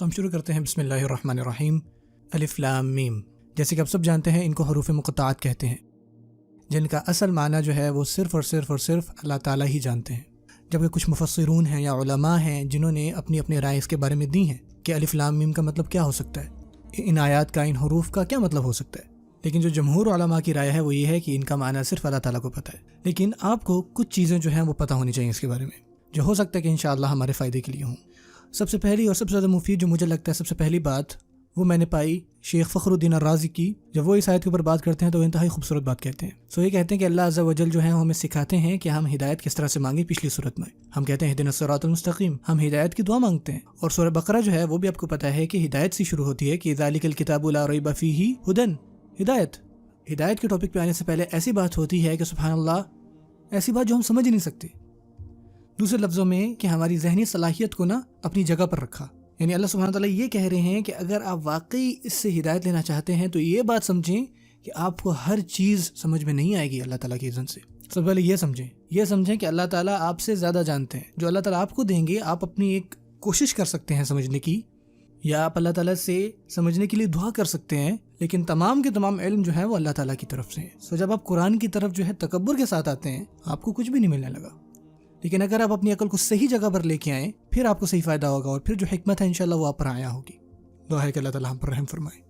ہم شروع کرتے ہیں بسم اللہ الرحمن الرحیم. الف لام میم. جیسے کہ آپ سب جانتے ہیں ان کو حروف مقطعات کہتے ہیں، جن کا اصل معنی جو ہے وہ صرف اللہ تعالیٰ ہی جانتے ہیں. جبکہ کچھ مفسرون ہیں یا علماء ہیں جنہوں نے اپنی رائے اس کے بارے میں دی ہیں کہ الف لام میم کا مطلب کیا ہو سکتا ہے، ان آیات کا، ان حروف کا کیا مطلب ہو سکتا ہے. لیکن جو جمہور علماء کی رائے ہے وہ یہ ہے کہ ان کا معنی صرف اللہ تعالیٰ کو پتہ ہے. لیکن آپ کو کچھ چیزیں جو ہیں وہ پتہ ہونی چاہیے اس کے بارے میں، جو ہو سکتا ہے کہ انشاءاللہ ہمارے فائدے کے لیے ہوں. سب سے پہلی اور سب سے زیادہ مفید جو مجھے لگتا ہے، سب سے پہلی بات وہ میں نے پائی شیخ فخر الدین الرازی کی. جب وہ اس آیت کے اوپر بات کرتے ہیں تو وہ انتہائی خوبصورت بات کہتے ہیں. یہ کہتے ہیں کہ اللہ عز و جل جو ہے ہمیں سکھاتے ہیں کہ ہم ہدایت کس طرح سے مانگیں. پچھلی صورت میں ہم کہتے ہیں اہدنا الصراط المستقیم، ہم ہدایت کی دعا مانگتے ہیں. اور سورہ بقرہ جو ہے وہ بھی آپ کو پتہ ہے کہ ہدایت سے شروع ہوتی ہے کہ ذالک الکتاب لا ریب فیہ ھدی. ہدایت کے ٹاپک پہ آنے سے پہلے ایسی بات ہوتی ہے کہ سبحان اللہ، ایسی بات جو ہم سمجھ نہیں سکتے. دوسرے لفظوں میں کہ ہماری ذہنی صلاحیت کو نا اپنی جگہ پر رکھا. یعنی اللہ سبحانہ تعالیٰ یہ کہہ رہے ہیں کہ اگر آپ واقعی اس سے ہدایت لینا چاہتے ہیں تو یہ بات سمجھیں کہ آپ کو ہر چیز سمجھ میں نہیں آئے گی اللہ تعالیٰ کی اذن سے. سب سے پہلے یہ سمجھیں کہ اللہ تعالیٰ آپ سے زیادہ جانتے ہیں. جو اللہ تعالیٰ آپ کو دیں گے آپ اپنی ایک کوشش کر سکتے ہیں سمجھنے کی، یا آپ اللہ تعالیٰ سے سمجھنے کے لیے دعا کر سکتے ہیں، لیکن تمام کے تمام علم جو ہے وہ اللہ تعالیٰ کی طرف سے ہے. جب آپ قرآن کی طرف جو ہے تکبر کے ساتھ آتے ہیں آپ کو کچھ بھی نہیں ملنے لگا. لیکن اگر آپ اپنی عقل کو صحیح جگہ پر لے کے آئیں پھر آپ کو صحیح فائدہ ہوگا، اور پھر جو حکمت ہے انشاءاللہ وہ آپ پر آیا ہوگی. دعا ہے کہ اللہ تعالیٰ ہم پر رحم فرمائے.